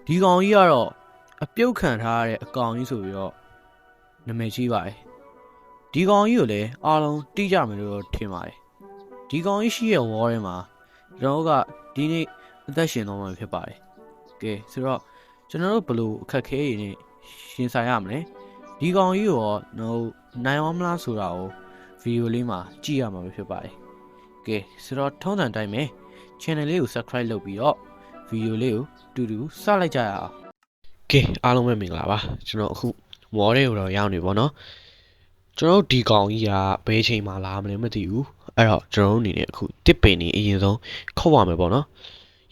ဒီကောင်ကြီးကတော့အပြုတ်ခံထားရတဲ့အကောင်ကြီးဆိုပြီးတော့နာမည်ကြီးပါတယ်ဒီကောင်ကြီးကိုလည်းအားလုံးတိကြမယ်လို့ထင်ပါတယ်ဒီကောင်ကြီးရှိရဲ့ဝေါ်ထဲမှာကျွန်တော်တို့ကဒီနေ့အသက်ရှင်သွားမှာဖြစ်ပါတယ်ကဲဆိုတော့ကျွန်တော်တို့ဘယ်လိုအခက်ခဲတွေနဲ့ရှင်ဆိုင်ရမလဲဒီကောင်ကြီးကိုတော့နိုင်အောင်မလားဆိုတာကိုဗီဒီယိုလေးမှာကြည့်ရမှာဖြစ်ပါတယ်ကဲဆိုတော့ထုံးစံတိုင်းပဲ channel လေးကို subscribe လုပ်ပြီးတော့ဗီဒီယိုလေးကိုတူတူစလိုက်ကြရအောင်ကဲအားလုံးပဲမင်္ဂလာပါကျွန်တော်အခုမော်တွေကိုတော့ရောက်နေပါတော့ကျွန်တော်ဒီကောင်ကြီးကဘယ်ချိန်မှလာမလဲမသိဘူးအဲ့တော့ကျွန်တော်တို့အနေနဲ့အခုတစ်ပင်နေအရင်ဆုံးခုတ်ရမယ်ပေါ့နော်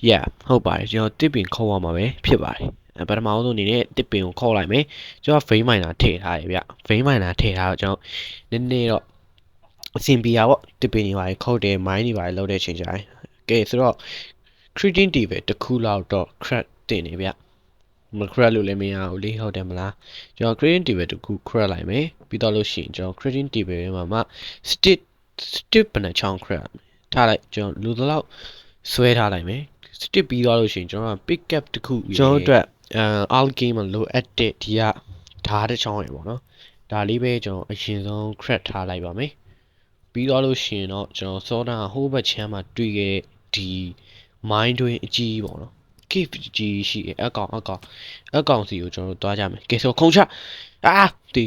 yeah ဟုတ်ပါတယ်ကျွန်တော်တစ်ပင်ခုတ်ရမှာပဲဖြစ်ပါတယ်ပထမဆုံးအနေနဲ့တစ်ပင်ကိုခုတ်လိုက်မယ်ကျွန်တော် vein miner ထည့်ထားရဗျ vein miner ထည့်ထားတော့ကျွန်တော်နည်းနည်းတော့အဆင်ပြေပါပေါ့တစ်ပင်တွေပါခုတ်တယ် mine တွေပါလောက်တဲ့ချိန်ကြရင်ကဲဆိုတော့ creating table တစ်ခုလောက်တော့ crack တင်နေဗျမ crack လို့လည်းမရဘူးလေဟုတ်တယ်မလားကျွန်တော် creating table တစ်ခု crack လိုက်မယ်ပြီးတော့လို့ရှိရင်ကျွန်တော် creating table ထဲမှာ stick ဘယ်နှချောင်း crack ထားလိုက်ကျွန်တော်လူတော့ဆွဲထားလိုက်မယ် stick ပြီးတော့လို့ရှိရင်ကျွန်တော် pick up တစ်ခုကျွန်တော်အတွက်all game မှာလိုအပ်တဲ့ဒီကဓာတ်တစ်ချောင်းရယ်ပေါ့နော်ဒါလေးပဲကျွန်တော်အရင်ဆုံး crack ထားလိုက်ပါမယ်ပြီးတော့လို့ရှိရင်တော့ကျွန်တော်စောတာဟိုးဘက်ချမ်းမှာတွေ့ခဲ့ဒီ mind တွင်အကြီးပေါ့နော် cave ကြီးရှိအကောင်စီကိုကျွန်တော်တို့သွားကြမယ်ကဲဆိုခုံချတီ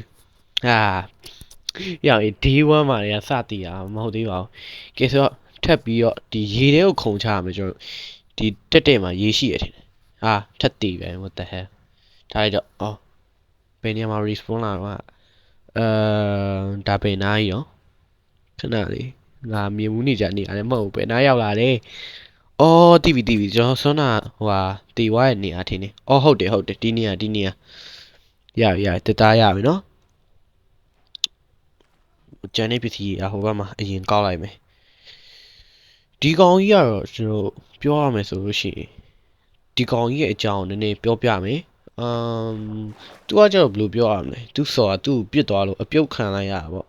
ရောင် day 1မှာလည်းစတည်တာမဟုတ်သေးပါဘူးကဲဆိုတော့ထပ်ပြီးတော့ဒီရေထဲကိုခုံချရမယ်ကျွန်တော်ဒီတက်မှာရေရှိရထင်တယ်ထပ်တည်ပဲ what the hell ထားလိုက်တော့ဘယ်နေရာမှာ respawn လာတော့ဒါပဲနားကြီးရောခဏလေးငါမြင်မှုနေကြနေရတယ်မဟုတ်ဘူးပဲနားရောက်လာတယ်တီဗီကျွန်တော်ဆွမ်းတာတီဝါရဲ့နေရာထင်းနေဟုတ်တယ်ဒီနေရာရတက်သားရပြီနော်ကျန်တဲ့ပစ္စည်းဟိုဘက်မှာအရင်ကောက်လိုက်မယ်ဒီကောင်ကြီးကတော့ကျွန်တော်ပြောရမယ်ဆိုလို့ရှိရင်ဒီကောင်ကြီးရဲ့အကြောင်းနည်းနည်းပြောပြမယ်သူကကျတော့ဘယ်လိုပြောရမလဲသူဆိုတာသူ့ကိုပြစ်သွားလို့အပြုတ်ခံလိုက်ရတာပေါ့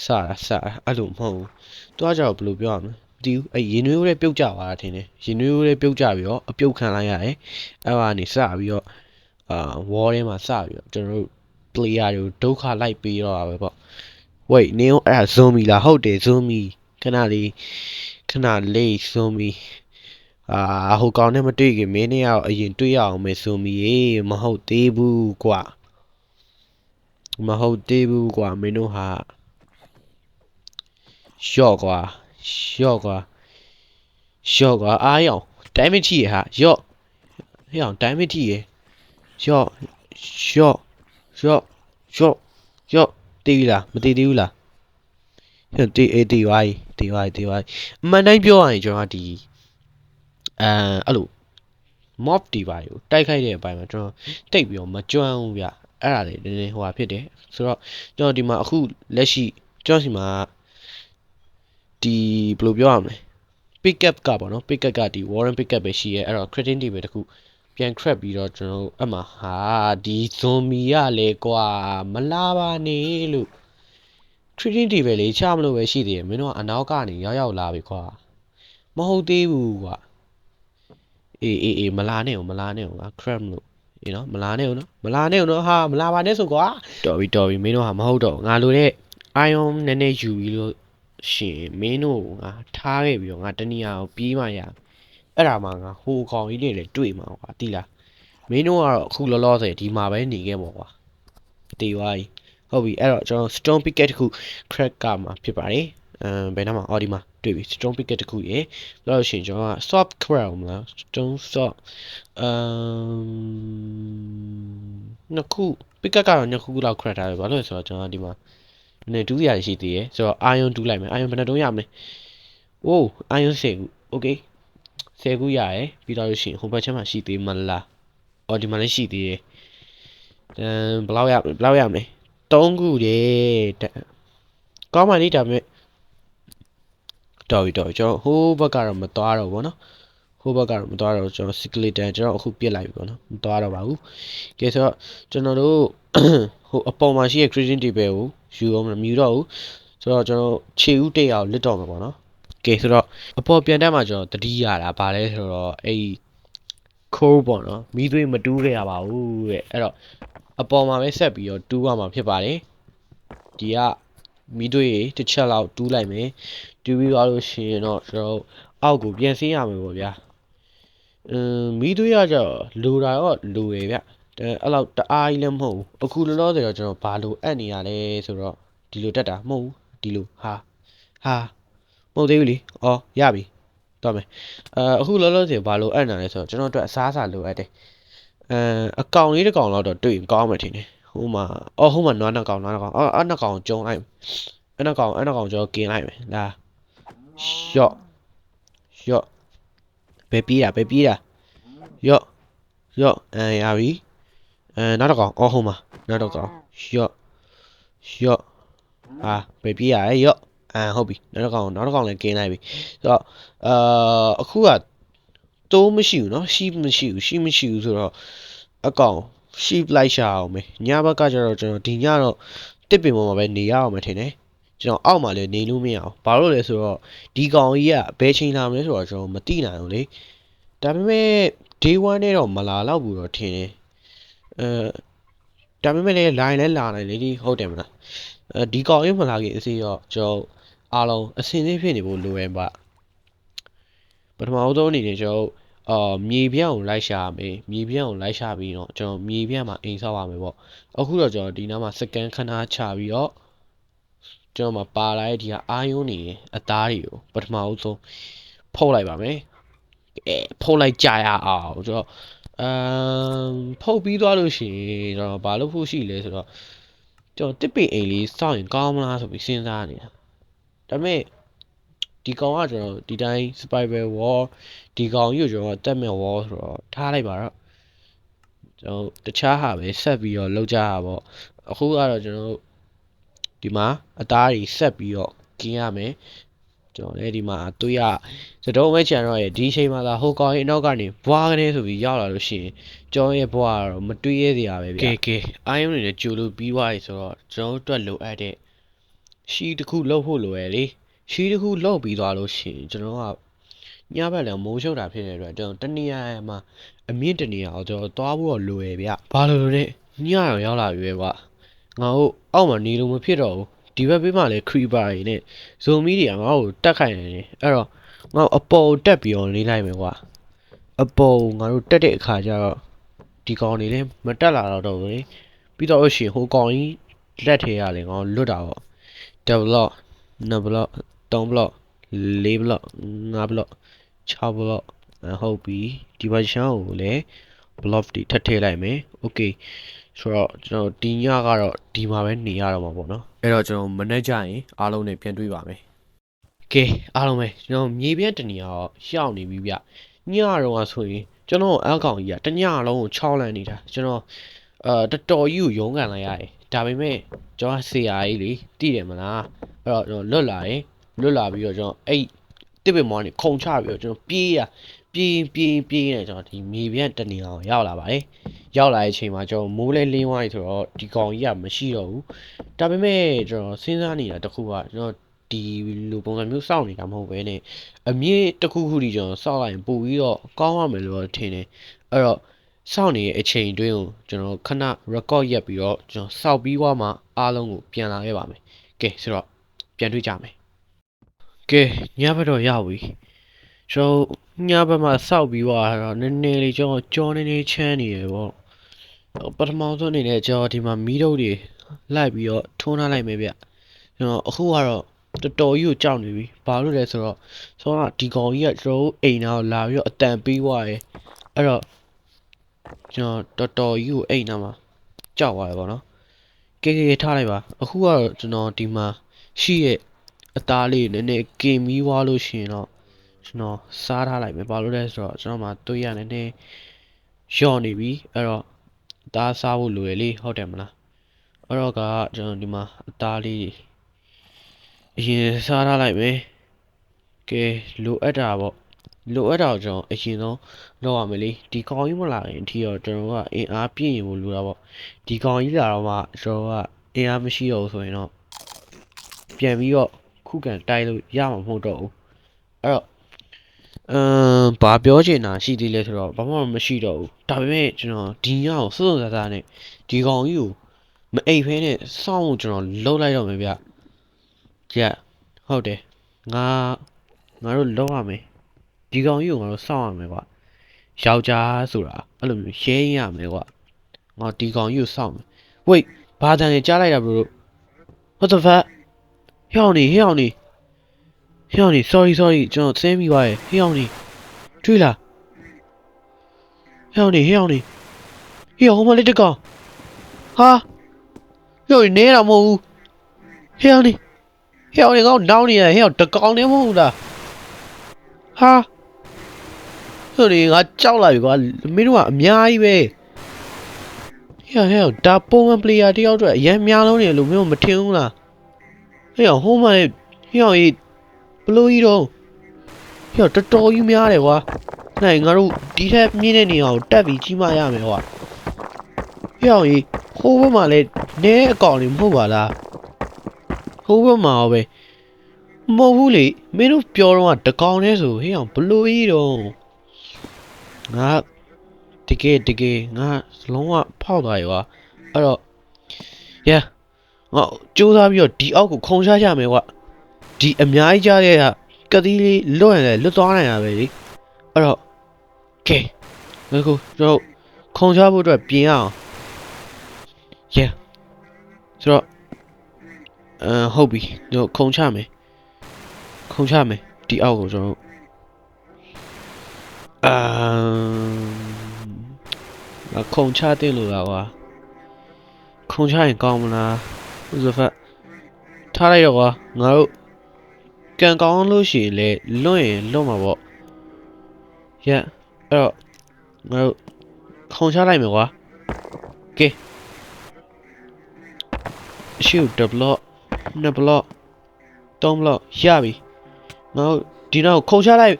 စတာအဲ့လိုမဟုတ်ဘူးသူကကျတော့ဘယ်လိုပြောရမလဲဒီရင်နွေးလေးပြုတ်ကြသွားတာထင်တယ်ရင်နွေးလေးပြုတ်ကြပြီးတော့အပြုတ်ခံလိုက်ရတယ်အဲ့ဒါနေစပြီးတော့wall ထဲမှာစပြီးတော့ကျွန်တော်တို့ player တွေကိုဒုက္ခလိုက်ပေးတော့တာပဲပေါ့ wait နင်းအဲ့ဒါ zombie လားဟုတ်တယ် zombie ခဏလေး zombie ဟိုကောင်နဲ့မတွေ့ခင်မင်းနဲ့အရင်တွေ့ရအောင်မယ် zombie ရေမဟုတ်သေးဘူးကွာမင်းတို့ဟာရှော့ကွာအားရောင် damage ထိရဟာရော့ဟဲ့အောင် damage ထိရရော့တေးလားမတေးသေးဘူးလားတေးဝိုင်းအမှန်တိုင်းပြောရရင်ကျွန်တော်ဒီအဲ့လို mob ဒီပါကိုတိုက်ခိုက်တဲ့အပိုင်းမှာကျွန်တော်တိတ်ပြီးတော့မကြွမ်းဘူးဗျအဲ့ဒါလေနည်းနည်းဖြစ်တယ်ဆိုတော့ကျွန်တော်ဒီမှာအခုလက်ရှိကျွန်တော်စီမှာဒီဘယ်လိုပြောရမလဲ pick up ကပေါ့နော် pick up ကဒီ warren pick up ပဲရှိရဲအဲ့တော့ creating table တခုပြန် crap ပြီးတော့ကျွန်တော်တို့အမှဒီ zombie ရလေကွာမလာပါနဲ့လို့ creating table လေးချမလို့ပဲရှိသေးတယ်မင်းတို့ကအနောက်ကနေရောက်လာပြီခွာမဟုတ်သေးဘူးကွာအေးမလာနဲ့ငါ crap လို့နော်မလာနဲ့နော်မလာပါနဲ့ဆိုကွာတော်ပြီမင်းတို့ဟာမဟုတ်တော့ငါလိုတဲ့ iron နည်းနည်းယူပြီးလို့ရှင်မင်းတို့ငါထားခဲ့ပြီးတော့ငါတနည်းအောင်ပြေးမှရအဲ့ဒါမှငါဟိုကောင်ကြီးတွေလည်းတွေ့မှာကွာတိလားမင်းတို့ကတော့အခုလောလောဆယ်ဒီမှာပဲနေခဲ့ပေါ့ကွာတေးဝါးကြီးဟုတ်ပြီအဲ့တော့ကျွန်တော် stone picket တခု crack ကမှာဖြစ်ပါတယ်ဘယ်နားမှာဒီမှာတွေ့ပြီ stone picket တခုရေပြီးတော့ရှင်ကျွန်တော်က soft crack မလား stone soft နှစ်ခု picket ကတော့နှစ်ခုလောက် crack ထားတယ်ဘာလို့လဲဆိုတော့ကျွန်တော်ဒီမှာနည်းတူးရရှိသေးတယ်ဆိုတော့ iron တူးလိုက်မယ် iron ဘယ်နှတုံးရမလဲiron 10ခု okay 10ခုရရယ်ပြီးတော့ရှင်ဟိုဘက်ချမ်းမှာရှိသေးမလားဒီမှာလည်းရှိသေးတယ်ဘယ်လောက်ရမလဲ3ခုတယ်ကောင်းပါလိမ့်ဒါပေမဲ့တော်ပြီကျွန်တော်ဟိုးဘက်ကတော့မသွားတော့ဘူးနော်ကျွန်တော် skeleton ကျွန်တော်အခုပြစ်လိုက်ပြီပေါ့နော်မသွားတော့ပါဘူးကဲဆိုတော့ကျွန်တော်တို့ဟိုအပေါ်မှာရှိတဲ့ creating table ကိုယူအောင်မယူတော့ဘူးဆိုတော့ကျွန်တော်ခြေဦး100အောင်လစ်တော့မှာပေါ့နော်ကဲဆိုတော့အပေါ်ပြန်တက်မှာကျွန်တော်တတိရတာဗာလဲဆိုတော့ ခိုးပေါ့နော်မီးသွေးမတူးခဲ့ရပါဘူးတဲ့အဲ့တော့အပေါ်မှာပဲဆက်ပြီးတော့တူးရမှာဖြစ်ပါတယ်ဒီကမီးသွေးတစ်ချက်လောက်တူးလိုက်မယ်တူးပြီးသွားလို့ရှိရင်တော့ကျွန်တော်အောက်ကိုပြန်ဆင်းရမယ်ပေါ့ဗျာမီးသွေးရကြတော့လိုတာတော့လိုရယ်ဗျအဲ့လောက်တအားကြီးလည်းမဟုတ်ဘူးအခုလောလောဆယ်တော့ကျွန်တော်ဘာလို့အပ်နေရလဲဆိုတော့ဒီလိုတက်တာမဟုတ်ဘူးဒီလိုဟာမဟုတ်သေးဘူးလေအော်ရပြီတော့မယ်အခုလောလောဆယ်ဘာလို့အပ်နေလဲဆိုတော့ကျွန်တော်အတွက်အစားအစာလိုအပ်တယ်အကောင်လေးတစ်ကောင်လောက်တော့တွေ့ရင်ကောင်းမှထင်တယ်ဟိုမှာနွားနှစ်ကောင်အဲ့နှစ်ကောင်ကျုံလိုက်အဲ့နှစ်ကောင်ကျွန်တော်กินလိုက်မယ်လာရော့ဘယ်ပြေးတာရော့ရပြီနောက်တစ်ကောင်ဟိုမှာနောက်တစ်ကောင်ရော့ဘယ်ပြေးရလဲရော့ဟုတ်ပြီနောက်တစ်ကောင်လည်းกินလိုက်ပြီဆိုတော့အခုကတိုးမရှိဘူးเนาะရှိမရှိဘူးဆိုတော့အကောင်ရှိလိုက်ရှာအောင်မယ်ညဘက်ကကျတော့ကျွန်တော်ဒီညတော့တစ်ပင်ပေါ်မှာပဲနေရအောင်မယ်ထင်တယ်ကျွန်တော်အောက်မှာလည်းနေလို့မရအောင်ဘာလို့လဲဆိုတော့ဒီကောင်ကြီးကဘယ်ချိန်လာမလဲဆိုတော့ကျွန်တော်မသိနိုင်ဘူးလေဒါပေမဲ့ day 1နဲ့တော့မလာတော့ဘူးတော့ထင်တယ်ဒါပေမဲ့လည်း line လဲလာနိုင်လေဒီဟုတ်တယ်မလားဒီကောင်ကြီးမလာခင်အစီတော့ကျွန်တော်အားလုံးအစင်းသေးဖြစ်နေဖို့လိုရပါပထမဆုံးအနေနဲ့ကျွန်တော်မြေပြန့်ကိုလိုက်ရှာမယ်မြေပြန့်ကိုလိုက်ရှာပြီးတော့ကျွန်တော်မြေပြန့်မှာအိမ်ဆောက်ရမယ်ပေါ့အခုတော့ကျွန်တော်ဒီနားမှာစကန်ခဏချပြီးတော့ကျွန်တော်မှာပါလာတဲ့ဒီကအာယုံနေအသားတွေကိုပထမဆုံးဖုတ်လိုက်ပါမယ်ဖုတ်လိုက်ကြရအောင်ကျွန်တော်ဖုတ်ပြီးသွားလို့ရှိရင်ကျွန်တော်ဘာလုပ်ဖို့ရှိလဲဆိုတော့ကျွန်တော်တစ်ပင်အိမ်လေးစောင့်ရင်ကောင်းမလားဆိုပြီးစဉ်းစားနေတာဒါပေမဲ့ဒီကောင်ကကျွန်တော်ဒီတိုင်း spiral wall ဒီကောင်ကြီးကိုကျွန်တော်တက်မဲ့ wall ဆိုတော့ထားလိုက်ပါတော့ကျွန်တော်တခြားဟာပဲဆက်ပြီးတော့လောက်ကြတာပေါ့အခုကတော့ကျွန်တော်ဒီမှာအသားတွေဆက်ပြီးတော့กินရမယ်ကျွန်တော်လည်းဒီမှာတွေးရစတော့မဲ့ချန်တော့ရဲ့ဒီချိန်မှာသာဟိုကောင်ရဲ့အနောက်ကနေဘွားကနေဆိုပြီးရောက်လာလို့ရှိရင်ကျွန်တော်ရဲ့ဘွားကတော့မတွေးရစရာပဲဗျာကဲအာယုံနေနဲ့ကြိုလို့ပြီးသွားပြီဆိုတော့ကျွန်တော်တို့လိုအပ်တဲ့ရှီတစ်ခုလှုပ်ဖို့လိုရယ်လေရှီတစ်ခုလှုပ်ပြီးသွားလို့ရှိရင်ကျွန်တော်ကညဘက်လည်းမိုးရှုပ်တာဖြစ်နေတဲ့အတွက်ကျွန်တော်တနေရာမှာအမြင့်တနေရာကိုကျွန်တော်သွားဖို့တော့လိုရယ်ဗျဘာလို့လဲညရောက်လာပြီပဲကွာငါတို့အောက်မှာနေလို့မဖြစ်တော့ဘူးဒီဘက်ဘေးမှာလည်း creeper တွေနဲ့ zombie တွေကငါ့ကိုတက်ခိုင်နေတယ်အဲ့တော့ငါ့အပေါ်တက်ပြီးတော့နေလိုက်မယ်ကွာအပေါ်ငါတို့တက်တဲ့အခါကျတော့ဒီကောင်တွေလည်းမတက်လာတော့ဘူးလေပြီးတော့ရှင်ဟိုကောင်ကြီးလက်ထဲရလေငါလွတ်တာပေါ့ block 2 block 3 block 4 block 5 block 6 block ဟုတ်ပြီဒီဘက်ရှမ်းကိုလည်း block တွေထပ်ထည့်လိုက်မယ် okay ဆိုတော့ကျွန်တော်ဒီညကတော့ဒီမှာပဲနေရတော့မှာပေါ့နော်အဲ့တော့ကျွန်တော်မနေ့ကျရင်အားလုံးနဲ့ပြန်တွေ့ပါမယ်ကဲအားလုံးပဲကျွန်တော်မြေပြန့်တနေရာတော့ရှောက်နေပြီဗျညတော့ဆိုရင်ကျွန်တော်အကောင်ကြီးကတညလုံးကို6လန့်နေတာကျွန်တော်တော်တော်ကြီးကိုရုန်းကန်လိုက်ရတယ်ဒါပေမဲ့ကျွန်တော်ဆေးရကြီးလေတည်တယ်မလားအဲ့တော့ကျွန်တော်လွတ်လာပြီးတော့ကျွန်တော်အဲ့တစ်ပင်မောင်းနေခုံချပြီးတော့ကျွန်တော်ပြေးနေကျွန်တော်ဒီမြေပြန့်တနေရာကိုရောက်လာပါတယ်ရောက်လာတဲ့အချိန်မှာကျွန်တော်မိုးလဲလင်းသွားပြီဆိုတော့ဒီကောင်ကြီးကမရှိတော့ဘူးဒါပေမဲ့ကျွန်တော်စဉ်းစားနေတာတခုကကျွန်တော်ဒီလိုပုံစံမျိုးစောင့်နေတာမဟုတ်ဘဲနဲ့အမြင့်တစ်ခုခုထိကျွန်တော်စောင့်လိုက်ရင်ပို့ပြီးတော့ကောင်းရမယ်လို့ထင်တယ်အဲ့တော့စောင့်နေတဲ့အချိန်တွင်းကိုကျွန်တော်ခဏ record ရက်ပြီးတော့ကျွန်တော်စောင့်ပြီးသွားမှအားလုံးကိုပြန်လာခဲ့ပါမယ်ကဲဆိုတော့ပြန်တွေ့ကြမယ်ကဲညဘက်တော့ရောက်ပြီကျွန်တော်ညဘက်မှာစောက်ပြီးသွားတော့နည်းနည်းလေးကျွန်တော်ကြောနေချမ်းနေရပေါ့ပထမဆုံးအနေနဲ့ကျွန်တော်ဒီမှာမီးတုပ်တွေလိုက်ပြီးတော့ထုံးထားလိုက်မယ်ဗျကျွန်တော်အခုကတော့တော်တော်ကြီးကိုကြောက်နေပြီဘာလို့လဲဆိုတော့ဆောကဒီကောင်ကြီးကကျွန်တော်အိမ်နာကိုလာပြီးတော့အတန်ပေးသွားတယ်အဲ့တော့ကျွန်တော်တော်တော်ကြီးကိုအိမ်နာမှာကြောက်သွားတယ်ပေါ့နော်ကဲထားလိုက်ပါအခုကတော့ကျွန်တော်ဒီမှာရှိရဲ့အသားလေးနည်းနည်းကင်ပြီးွားလို့ရှိရင်တော့ကျွန်တော်စားထားလိုက်မယ်ဘာလို့လဲဆိုတော့ကျွန်တော်မှတွေးရနေနေရော့နေပြီအဲ့တော့အသားစားဖို့လိုရလေဟုတ်တယ်မလားအဲ့တော့ကကျွန်တော်ဒီမှာအသားလေးအရင်စားထားလိုက်မယ်ကဲလိုအပ်တာပေါ့လိုအပ်တာကိုကျွန်တော်အရင်ဆုံးလုပ်ရမယ်လေဒီကောင်ကြီးမလာရင်အထီတော့ကျွန်တော်ကအင်အားပြည့်ရင်လို့လိုတာပေါ့ဒီကောင်ကြီးလာတော့မှကျွန်တော်ကအင်အားမရှိတော့ဘူးဆိုရင်တော့ပြန်ပြီးတော့ခုခံတိုက်လို့ရမှာမဟုတ်တော့ဘူးအဲ့တော့ ဘာပြောချင်တာရှိသေးလဲဆိုတော့ဘာမှမရှိတော့ဘူးဒါပေမဲ့ကျွန်တော်ဒီညကိုစွတ်စွတ်သားနဲ့ဒီကောင်ကြီးကိုမအိပ်ဖဲနဲ့စောင့်ဖို့ကျွန်တော်လှုပ်လိုက်တော့မယ်ဗျကြက်ဟုတ်တယ်ငါတို့လှုပ်ရမယ်ဒီကောင်ကြီးကိုငါတို့စောင့်ရမယ်ကွာယောက်ျားဆိုတာအဲ့လိုမျိုးရဲရင်ရမယ်ကွာငါဒီကောင်ကြီးကိုစောင့်မယ်ဝိတ်ဘာတန်နေကြားလိုက်တာဘလို့ what the fuck ဟောင်းနေ sorry ကျွန်တော်သင်းမိပါရဲ့ဟောင်းနေတွေ့လားဟောင်းနေဟိုမလေးတကောင်ဟာဟောင်းနေနေတာမဟုတ်ဘူးဟောင်းနေကောင်းနောင်းနေရဟောင်းတကောင်နေမဟုတ်လားဟာဟိုနေငါကြောက်လာပြီကွာမင်းတို့ကအများကြီးပဲဟောင်းဒါပုံမှန် player တယောက်အတွက်အရင်များလုံးနေလို့မင်းမထင်ဘူးလားဟောင်းဟိုးမလေးဟောင်းကြီးဘလို့ကြီးတော့ဟောင်းတော်တော်ကြီးများတယ်ကွာနိုင်ငါတို့ဒီထက်မြင့်တဲ့နေရာကိုတက်ပြီးကြီးမရမယ်ကွာဟောင်းကြီးဟိုးဘက်မှာလည်းနဲအကောင်နေမဟုတ်ပါလားဟိုးဘက်မှာပဲမဟုတ်ဘူးလေမင်းတို့ပြောတော့တကောင်နဲ့ဆိုဟေးအောင်ဘလို့ကြီးတော့ငါတကယ်ငါလုံးဝဖောက်သွားရွာအဲ့တော့ငါစူးစမ်းပြီးတော့ဒီအောက်ကိုခုံချရမယ်ကွာဒီအများကြီးကြားတဲ့ကတိလေးလွတ်ရင်လည်းလွတ်သွားနိုင်တာပဲလေအဲ့တော့ကဲငါကိုကျွန်တော်ခုံချဖို့အတွက်ပြင်အောင်ဆိုတော့ဟုတ်ပြီကျွန်တော်ခုံချမယ်ဒီအောက်ကိုကျွန်တော်ခုံချတဲ့လို့လားကွာခုံချရင်ကောင်းမလားဥစ္စာထားလိုက်တော့ကွာငါတို့ကန်ကောင်းလို့ရှိရင်လေလွတ်ရင်လွတ်မှာပေါ့အဲ့တော့ငါတို့ခုံချလိုက်မယ်ကွာကဲရှု2 block 2 block 3 block ရပြီငါတို့ဒီနောက်ခုံချလိုက်